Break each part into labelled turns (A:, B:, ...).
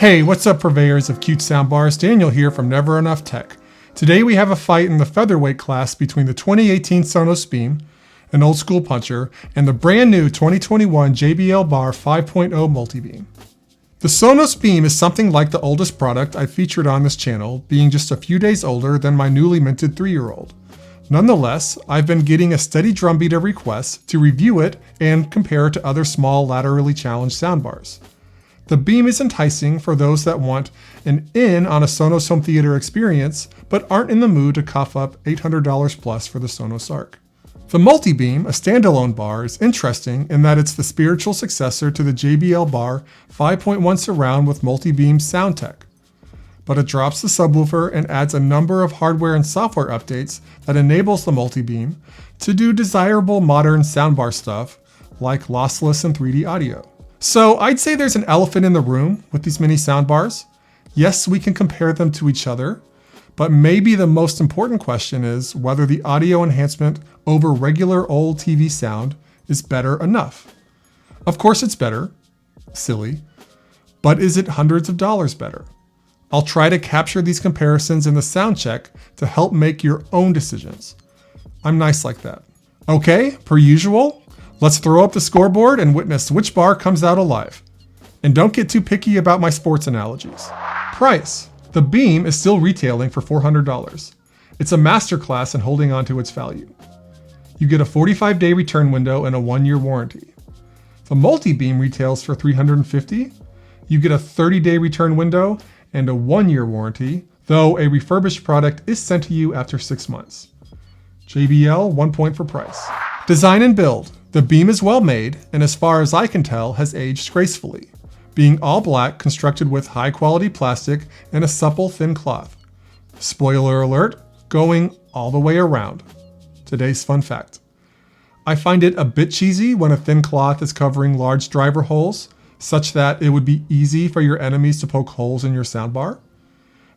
A: Hey, what's up purveyors of cute soundbars? Daniel here from Never Enough Tech. Today we have a fight in the featherweight class between the 2018 Sonos Beam, an old school puncher, and the brand new 2021 JBL Bar 5.0 MultiBeam. The Sonos Beam is something like the oldest product I've featured on this channel, being just a few days older than my newly minted 3-year-old. Nonetheless, I've been getting a steady drumbeat of requests to review it and compare it to other small laterally challenged soundbars. The Beam is enticing for those that want an in on a Sonos home theater experience, but aren't in the mood to cough up $800 plus for the Sonos Arc. The Multibeam, a standalone bar, is interesting in that it's the spiritual successor to the JBL Bar 5.1 surround with Multibeam SoundCheck. But it drops the subwoofer and adds a number of hardware and software updates that enables the Multibeam to do desirable modern soundbar stuff like lossless and 3D audio. So I'd say there's an elephant in the room with these mini soundbars. Yes, we can compare them to each other, but maybe the most important question is whether the audio enhancement over regular old TV sound is better enough. Of course it's better, silly, but is it hundreds of dollars better? I'll try to capture these comparisons in the sound check to help make your own decisions. I'm nice like that. Okay, per usual, let's throw up the scoreboard and witness which bar comes out alive. And don't get too picky about my sports analogies. Price. The Beam is still retailing for $400. It's a masterclass in holding on to its value. You get a 45-day return window and a 1-year warranty. The Multibeam retails for $350. You get a 30-day return window and a 1-year warranty, though a refurbished product is sent to you after 6 months. JBL, 1 point for price. Design and build. The Beam is well made, and as far as I can tell, has aged gracefully, being all black, constructed with high quality plastic and a supple, thin cloth. Spoiler alert, going all the way around. Today's fun fact. I find it a bit cheesy when a thin cloth is covering large driver holes, such that it would be easy for your enemies to poke holes in your soundbar.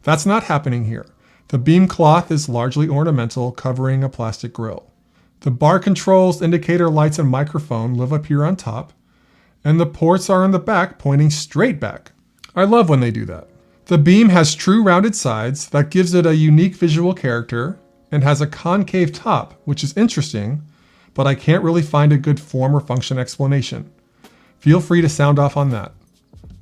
A: That's not happening here. The Beam cloth is largely ornamental, covering a plastic grill. The bar controls, indicator lights, and microphone live up here on top, and the ports are in the back pointing straight back. I love when they do that. The Beam has true rounded sides that gives it a unique visual character and has a concave top, which is interesting, but I can't really find a good form or function explanation. Feel free to sound off on that.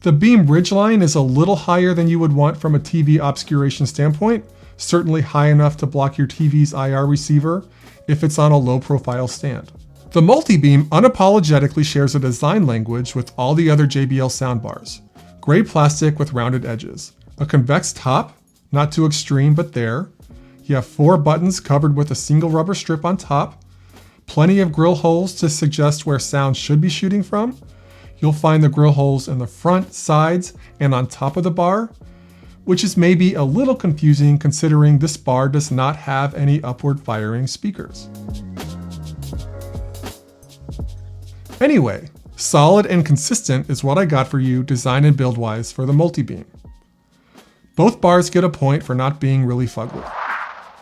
A: The Beam ridgeline is a little higher than you would want from a TV obscuration standpoint, certainly high enough to block your TV's IR receiver if it's on a low profile stand. The Multibeam unapologetically shares a design language with all the other JBL soundbars. Gray plastic with rounded edges. A convex top, not too extreme but there. You have 4 buttons covered with a single rubber strip on top. Plenty of grill holes to suggest where sound should be shooting from. You'll find the grill holes in the front, sides, and on top of the bar, which is maybe a little confusing considering this bar does not have any upward firing speakers. Anyway, solid and consistent is what I got for you design and build wise for the Multibeam. Both bars get a point for not being really fugly.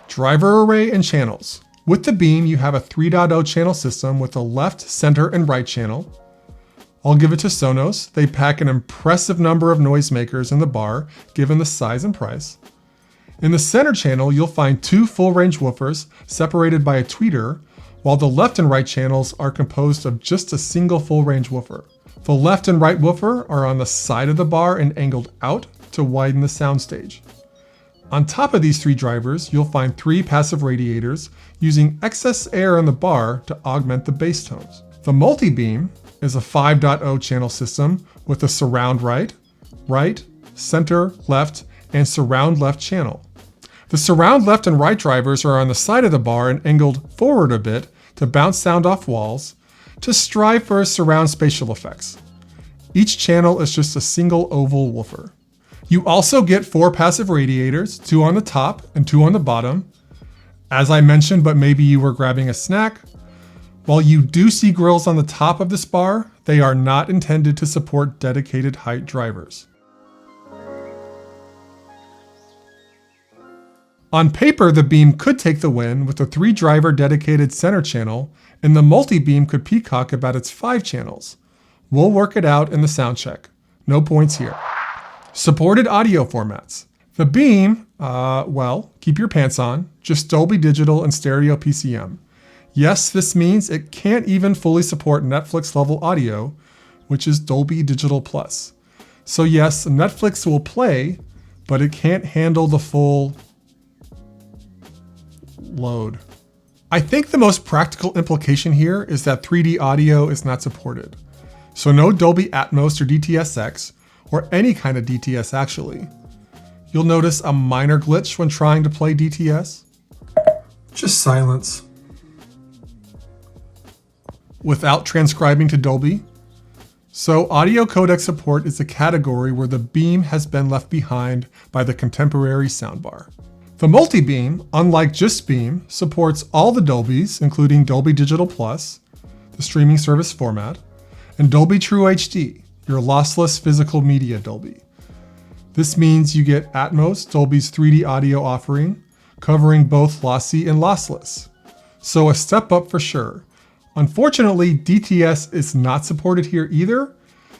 A: Driver array and channels. With the Beam, you have a 3.0 channel system with a left, center, and right channel. I'll give it to Sonos. They pack an impressive number of noisemakers in the bar, given the size and price. In the center channel, you'll find 2 full-range woofers separated by a tweeter, while the left and right channels are composed of just a single full-range woofer. The left and right woofer are on the side of the bar and angled out to widen the soundstage. On top of these 3 drivers, you'll find 3 passive radiators using excess air in the bar to augment the bass tones. The Multibeam is a 5.0 channel system with a surround right, center, left, and surround left channel. The surround left and right drivers are on the side of the bar and angled forward a bit to bounce sound off walls to strive for surround spatial effects. Each channel is just a single oval woofer. You also get 4 passive radiators, 2 on the top and 2 on the bottom. As I mentioned, but maybe you were grabbing a snack, while you do see grills on the top of this bar, they are not intended to support dedicated height drivers. On paper, the Beam could take the win with a 3-driver dedicated center channel, and the Multibeam could peacock about its 5 channels. We'll work it out in the sound check. No points here. Supported audio formats. The Beam, well, keep your pants on, just Dolby Digital and stereo PCM. Yes, this means it can't even fully support Netflix level audio, which is Dolby Digital Plus. So yes, Netflix will play, but it can't handle the full load. I think the most practical implication here is that 3D audio is not supported. So no Dolby Atmos or DTS:X, or any kind of DTS actually. You'll notice a minor glitch when trying to play DTS. Just silence. Without transcribing to Dolby. So audio codec support is a category where the Beam has been left behind by the contemporary soundbar. The Multibeam, unlike just Beam, supports all the Dolbys, including Dolby Digital Plus, the streaming service format, and Dolby True HD, your lossless physical media Dolby. This means you get Atmos, Dolby's 3D audio offering, covering both lossy and lossless. So a step up for sure. Unfortunately, DTS is not supported here either,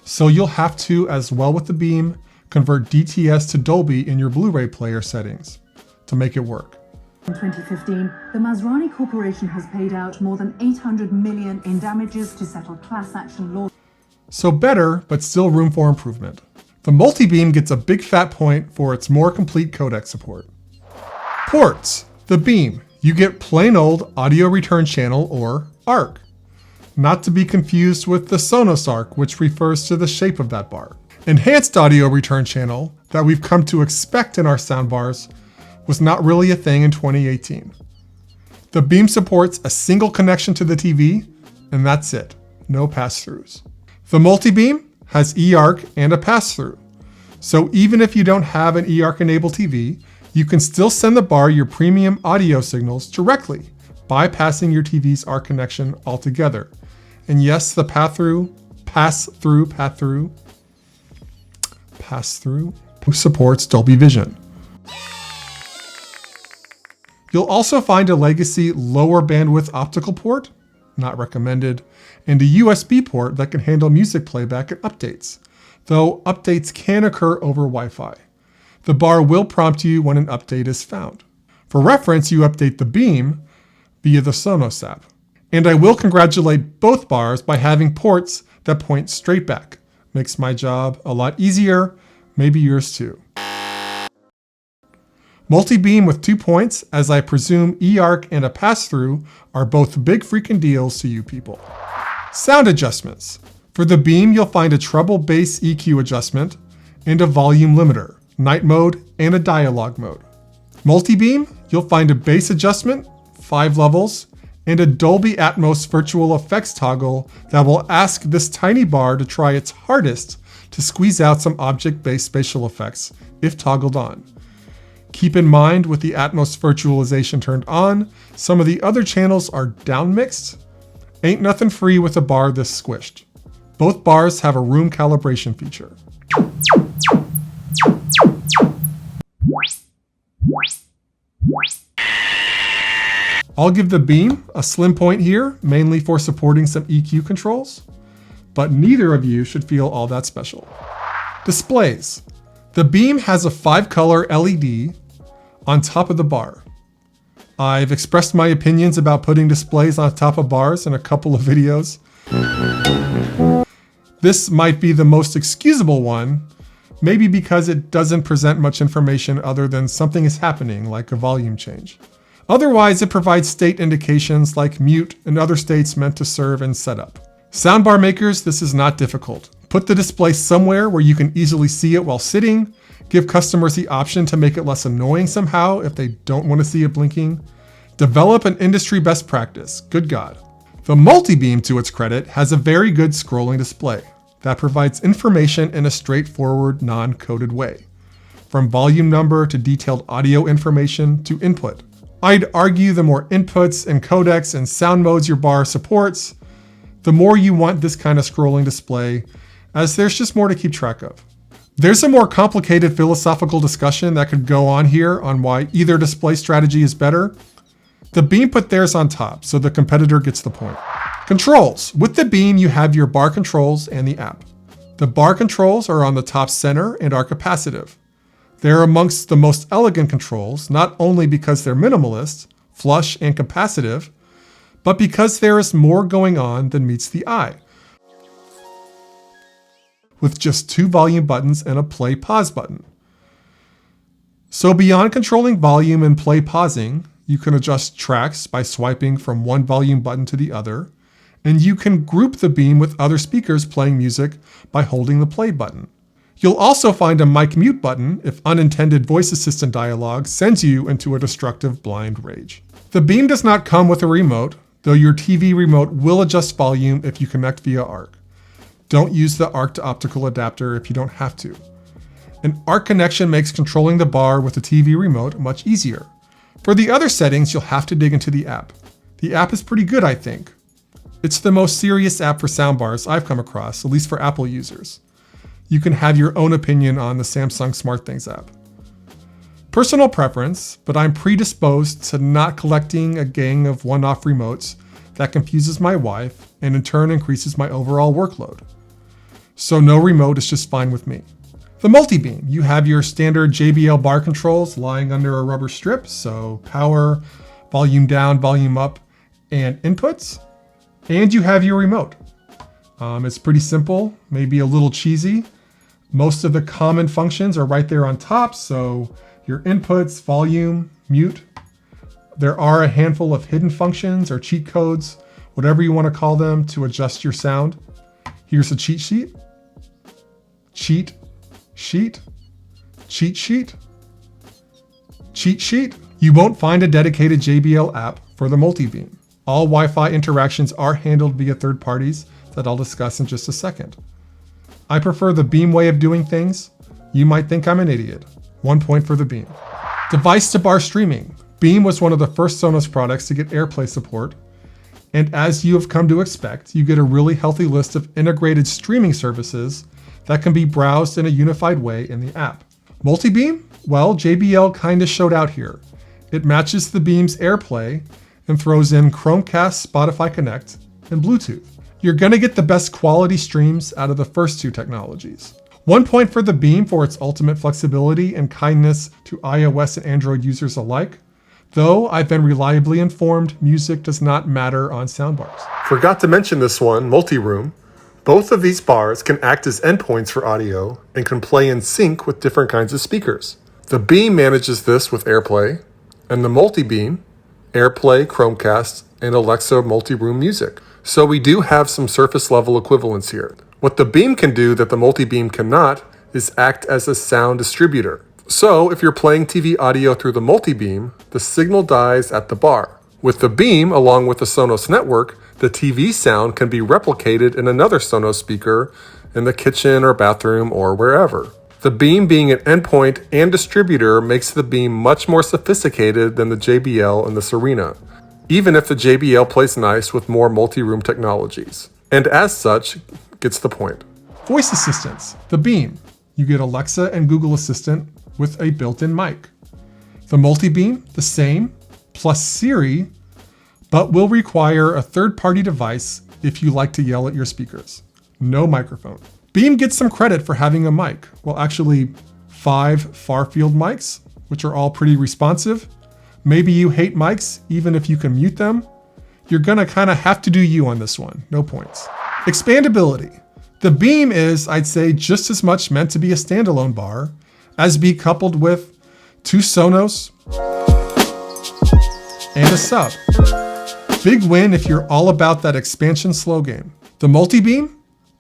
A: so you'll have to, as well with the Beam, convert DTS to Dolby in your Blu-ray player settings to make it work.
B: In 2015, the Masrani Corporation has paid out more than $800 million in damages to settle class action lawsuits.
A: So better, but still room for improvement. The Multibeam gets a big fat point for its more complete codec support. Ports. The Beam. You get plain old audio return channel, or ARC. Not to be confused with the Sonos ARC, which refers to the shape of that bar. Enhanced audio return channel, that we've come to expect in our soundbars, was not really a thing in 2018. The Beam supports a single connection to the TV, and that's it. No pass-throughs. The Multibeam has eARC and a pass-through. So even if you don't have an eARC-enabled TV, you can still send the bar your premium audio signals directly, bypassing your TV's ARC connection altogether. And yes, the pass-through supports Dolby Vision. You'll also find a legacy lower bandwidth optical port, not recommended, and a USB port that can handle music playback and updates, though updates can occur over Wi-Fi. The bar will prompt you when an update is found. For reference, you update the Beam via the Sonos app. And I will congratulate both bars by having ports that point straight back. Makes my job a lot easier, maybe yours too. Multibeam with 2 points, as I presume eARC and a pass-through are both big freaking deals to you people. Sound adjustments. For the Beam, you'll find a treble bass EQ adjustment and a volume limiter, night mode, and a dialogue mode. Multibeam, you'll find a bass adjustment, 5 levels, and a Dolby Atmos virtual effects toggle that will ask this tiny bar to try its hardest to squeeze out some object-based spatial effects if toggled on. Keep in mind, with the Atmos virtualization turned on, some of the other channels are downmixed. Ain't nothing free with a bar this squished. Both bars have a room calibration feature. I'll give the Beam a slim point here, mainly for supporting some EQ controls, but neither of you should feel all that special. Displays. The Beam has a 5-color LED on top of the bar. I've expressed my opinions about putting displays on top of bars in a couple of videos. This might be the most excusable one, maybe because it doesn't present much information other than something is happening, like a volume change. Otherwise, it provides state indications like mute and other states meant to serve in setup. Soundbar makers, this is not difficult. Put the display somewhere where you can easily see it while sitting. Give customers the option to make it less annoying somehow if they don't want to see it blinking. Develop an industry best practice. Good God. The Multibeam, to its credit, has a very good scrolling display that provides information in a straightforward, non-coded way, from volume number to detailed audio information to input. I'd argue the more inputs and codecs and sound modes your bar supports, the more you want this kind of scrolling display, as there's just more to keep track of. There's a more complicated philosophical discussion that could go on here on why either display strategy is better. The Beam put theirs on top, so the competitor gets the point. Controls. With the Beam, you have your bar controls and the app. The bar controls are on the top center and are capacitive. They're amongst the most elegant controls, not only because they're minimalist, flush, and capacitive, but because there is more going on than meets the eye. With just 2 volume buttons and a play-pause button. So beyond controlling volume and play-pausing, you can adjust tracks by swiping from one volume button to the other, and you can group the Beam with other speakers playing music by holding the play button. You'll also find a mic mute button if unintended voice assistant dialogue sends you into a destructive blind rage. The Beam does not come with a remote, though your TV remote will adjust volume if you connect via ARC. Don't use the ARC to optical adapter if you don't have to. An ARC connection makes controlling the bar with the TV remote much easier. For the other settings, you'll have to dig into the app. The app is pretty good, I think. It's the most serious app for soundbars I've come across, at least for Apple users. You can have your own opinion on the Samsung SmartThings app. Personal preference, but I'm predisposed to not collecting a gang of one-off remotes that confuses my wife and in turn increases my overall workload. So no remote is just fine with me. The Multibeam, you have your standard JBL Bar controls lying under a rubber strip, so power, volume down, volume up, and inputs. And you have your remote. It's pretty simple, maybe a little cheesy. Most of the common functions are right there on top, so your inputs, volume, mute. There are a handful of hidden functions or cheat codes, whatever you want to call them, to adjust your sound. Here's a cheat sheet. Cheat sheet. Cheat sheet. Cheat sheet. You won't find a dedicated JBL app for the Multibeam. All Wi-Fi interactions are handled via third parties that I'll discuss in just a second. I prefer the Beam way of doing things. You might think I'm an idiot. 1 point for the Beam. Device to bar streaming. Beam was one of the first Sonos products to get AirPlay support. And as you have come to expect, you get a really healthy list of integrated streaming services that can be browsed in a unified way in the app. Multibeam? Well, JBL kinda showed out here. It matches the Beam's AirPlay and throws in Chromecast, Spotify Connect, and Bluetooth. You're gonna get the best quality streams out of the first two technologies. 1 point for the Beam for its ultimate flexibility and kindness to iOS and Android users alike, though I've been reliably informed music does not matter on soundbars.
C: Forgot to mention this one, multi-room. Both of these bars can act as endpoints for audio and can play in sync with different kinds of speakers. The Beam manages this with AirPlay, and the Multibeam, AirPlay, Chromecast, and Alexa multi-room music. So we do have some surface level equivalents here. What the Beam can do that the Multibeam cannot is act as a sound distributor. So if you're playing TV audio through the Multibeam, the signal dies at the bar. With the Beam, along with the Sonos network, the TV sound can be replicated in another Sonos speaker in the kitchen or bathroom or wherever. The Beam being an endpoint and distributor makes the Beam much more sophisticated than the JBL and the Serena, even if the JBL plays nice with more multi-room technologies, and as such, gets the point.
A: Voice assistants. The Beam. You get Alexa and Google Assistant with a built-in mic. The Multibeam, the same, plus Siri, but will require a third-party device if you like to yell at your speakers. No microphone. Beam gets some credit for having a mic. Well, actually, 5 far-field mics, which are all pretty responsive. Maybe you hate mics, even if you can mute them. You're gonna kinda have to do you on this one. No points. Expandability. The Beam is, I'd say, just as much meant to be a standalone bar as be coupled with 2 Sonos and a sub. Big win if you're all about that expansion slow game. The Multibeam?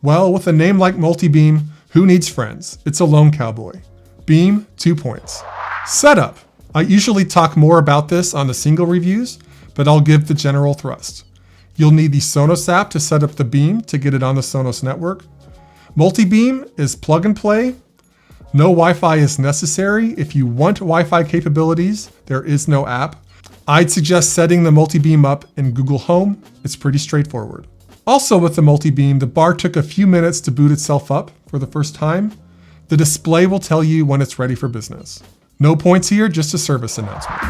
A: Well, with a name like Multibeam, who needs friends? It's a lone cowboy. Beam, 2 points. Setup. I usually talk more about this on the single reviews, but I'll give the general thrust. You'll need the Sonos app to set up the Beam to get it on the Sonos network. Multibeam is plug and play. No Wi-Fi is necessary. If you want Wi-Fi capabilities, there is no app. I'd suggest setting the Multibeam up in Google Home. It's pretty straightforward. Also with the Multibeam, the bar took a few minutes to boot itself up for the first time. The display will tell you when it's ready for business. No points here, just a service announcement.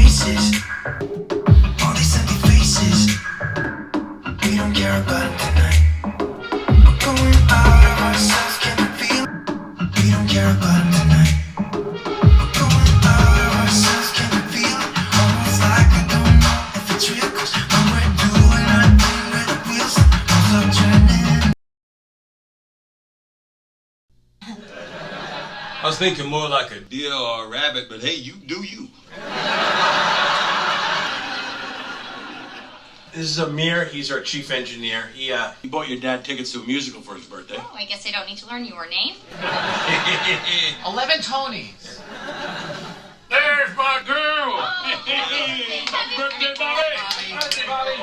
D: faces. All these empty faces. We don't care about them tonight. We're going out of ourselves, can we feel? We don't care about them tonight. We're going out of ourselves, can we feel? Almost like I don't know if it's real, 'cause when we're doing our thing with the wheels are turning.
E: I was thinking more like a deer or a rabbit, but hey, you do you.
F: This is Amir. He's our chief engineer. He
E: You bought your dad tickets to a musical for his birthday.
G: Oh, I guess I don't need to learn your name.
H: 11 Tonys.
E: There's my girl!
G: Happy birthday,
E: Bobby!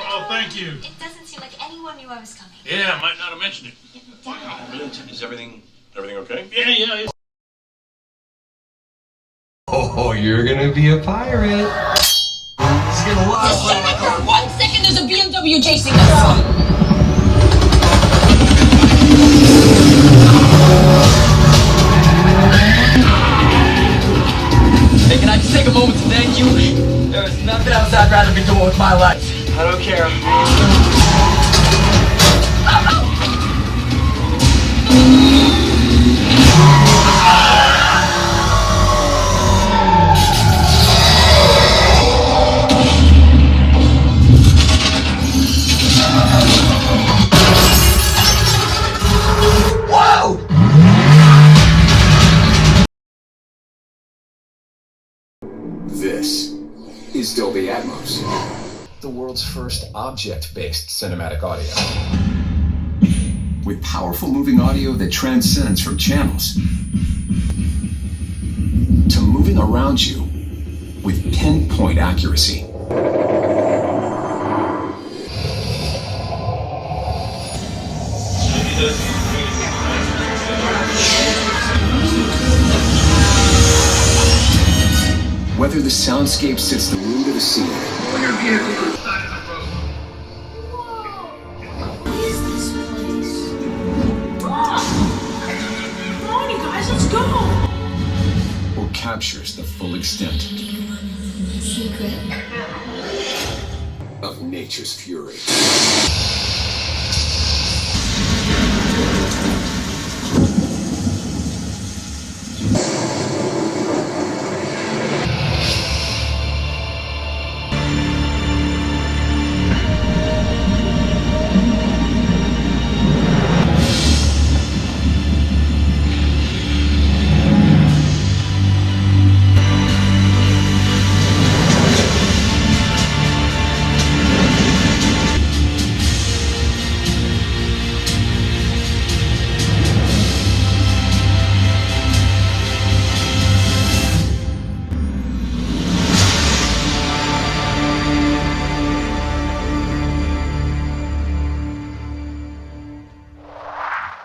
E: Oh, thank you.
G: It doesn't seem like anyone knew I was coming.
E: Yeah, I might not have mentioned it.
G: Dad.
E: Is everything okay? Yeah.
I: Oh, you're gonna be a pirate.
H: He's gonna love
G: Just shut up for 1 second. There's a BMW chasing us.
H: Hey, can I just take a moment to thank you? There is nothing else I'd rather be doing with my life. I don't care. Whoa!
J: This is Dolby Atmos, the world's first object-based cinematic audio. With powerful moving audio that transcends from channels to moving around you with pinpoint accuracy. Whether the soundscape sits the mood of the scene.
H: Put your vehicle on the side of the road.
G: What is this place? Come on, you guys, let's go.
J: Or captures the full extent
G: Secret.
J: of nature's fury.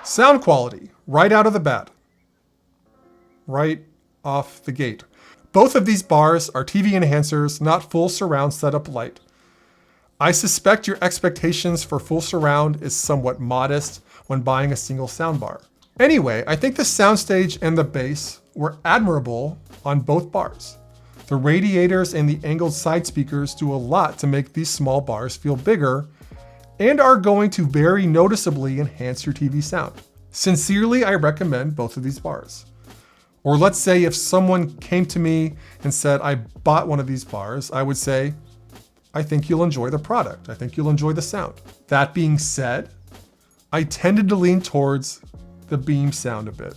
A: Sound quality, right out of the bat. Right off the gate. Both of these bars are TV enhancers, not full surround setup light. I suspect your expectations for full surround is somewhat modest when buying a single soundbar. Anyway, I think the soundstage and the bass were admirable on both bars. The radiators and the angled side speakers do a lot to make these small bars feel bigger and are going to very noticeably enhance your TV sound. Sincerely, I recommend both of these bars. Or let's say if someone came to me and said, I bought one of these bars, I would say, I think you'll enjoy the product. I think you'll enjoy the sound. That being said, I tended to lean towards the Beam sound a bit.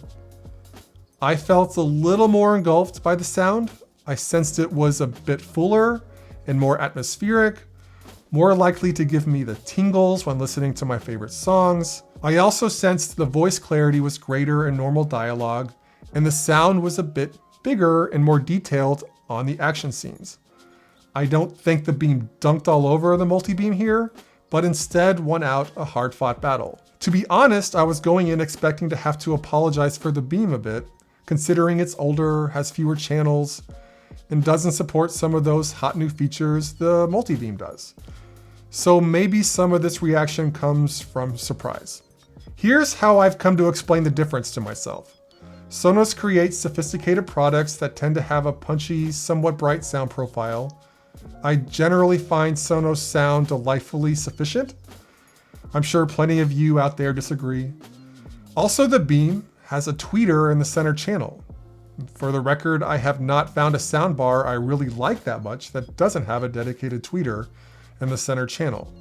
A: I felt a little more engulfed by the sound. I sensed it was a bit fuller and more atmospheric, more likely to give me the tingles when listening to my favorite songs. I also sensed the voice clarity was greater in normal dialogue, and the sound was a bit bigger and more detailed on the action scenes. I don't think the Beam dunked all over the Multibeam here, but instead won out a hard-fought battle. To be honest, I was going in expecting to have to apologize for the Beam a bit, considering it's older, has fewer channels, and doesn't support some of those hot new features the Multibeam does. So maybe some of this reaction comes from surprise. Here's how I've come to explain the difference to myself. Sonos creates sophisticated products that tend to have a punchy, somewhat bright sound profile, I generally find Sonos sound delightfully sufficient. I'm sure plenty of you out there disagree. Also, the Beam has a tweeter in the center channel. For the record, I have not found a soundbar I really like that much that doesn't have a dedicated tweeter in the center channel.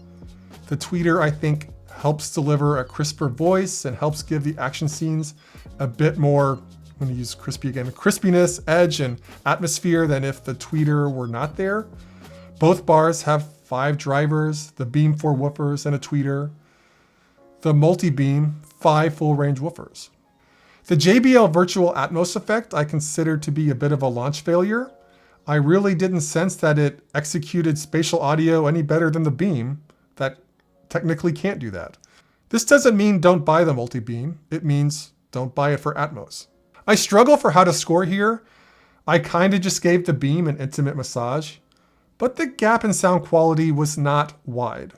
A: The tweeter, I think, helps deliver a crisper voice and helps give the action scenes a bit more, I'm going to use crispy again, crispiness, edge, and atmosphere than if the tweeter were not there. Both bars have 5 drivers, the Beam 4 woofers and a tweeter. The Multibeam 5 full range woofers. The JBL Virtual Atmos effect I considered to be a bit of a launch failure. I really didn't sense that it executed spatial audio any better than the Beam that technically can't do that. This doesn't mean don't buy the Multibeam, it means don't buy it for Atmos. I struggle for how to score here. I kinda just gave the Beam an intimate massage, but the gap in sound quality was not wide.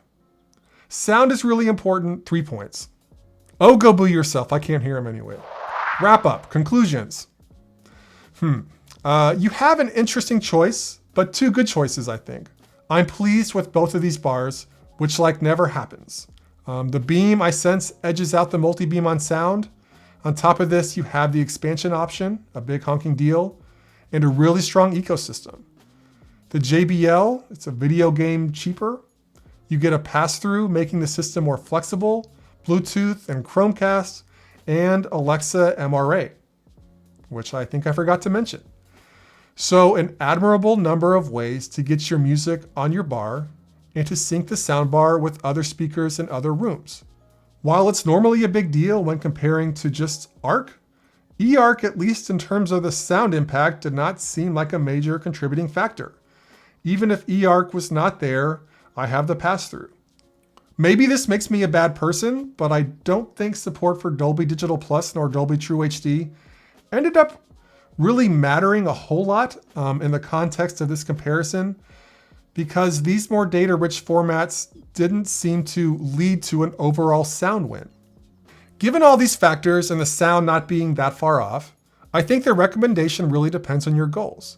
A: Sound is really important, 3 points. Oh, go boo yourself, I can't hear him anyway. Wrap up, conclusions. You have an interesting choice, but 2 good choices, I think. I'm pleased with both of these bars, which like never happens. The Beam, I sense, edges out the Multibeam on sound. On top of this, you have the expansion option, a big honking deal, and a really strong ecosystem. The JBL, it's a video game cheaper. You get a pass-through, making the system more flexible, Bluetooth and Chromecast, and Alexa MRA, which I think I forgot to mention. So an admirable number of ways to get your music on your bar and to sync the soundbar with other speakers in other rooms. While it's normally a big deal when comparing to just ARC, eARC, at least in terms of the sound impact, did not seem like a major contributing factor. Even if eARC was not there, I have the pass-through. Maybe this makes me a bad person, but I don't think support for Dolby Digital Plus nor Dolby True HD ended up really mattering a whole lot in the context of this comparison, because these more data-rich formats didn't seem to lead to an overall sound win. Given all these factors and the sound not being that far off, I think the recommendation really depends on your goals.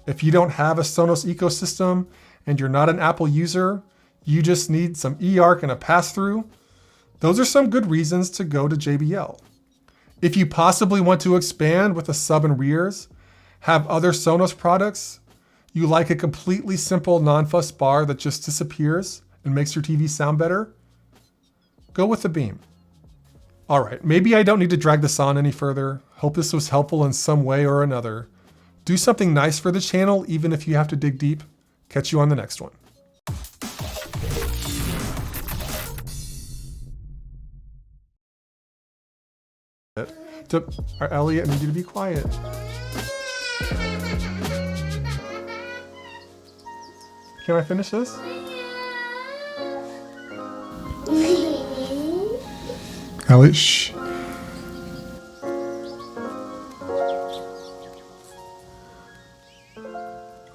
A: If you don't have a Sonos ecosystem and you're not an Apple user, you just need some eARC and a pass-through, those are some good reasons to go to JBL. If you possibly want to expand with a sub and rears, have other Sonos products, you like a completely simple non-fuss bar that just disappears and makes your TV sound better, go with the Beam. All right, maybe I don't need to drag this on any further. Hope this was helpful in some way or another. Do something nice for the channel, even if you have to dig deep. Catch you on the next one. Elliot, I need you to be quiet. Can I finish this? Elliot, shh.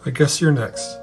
A: I guess you're next.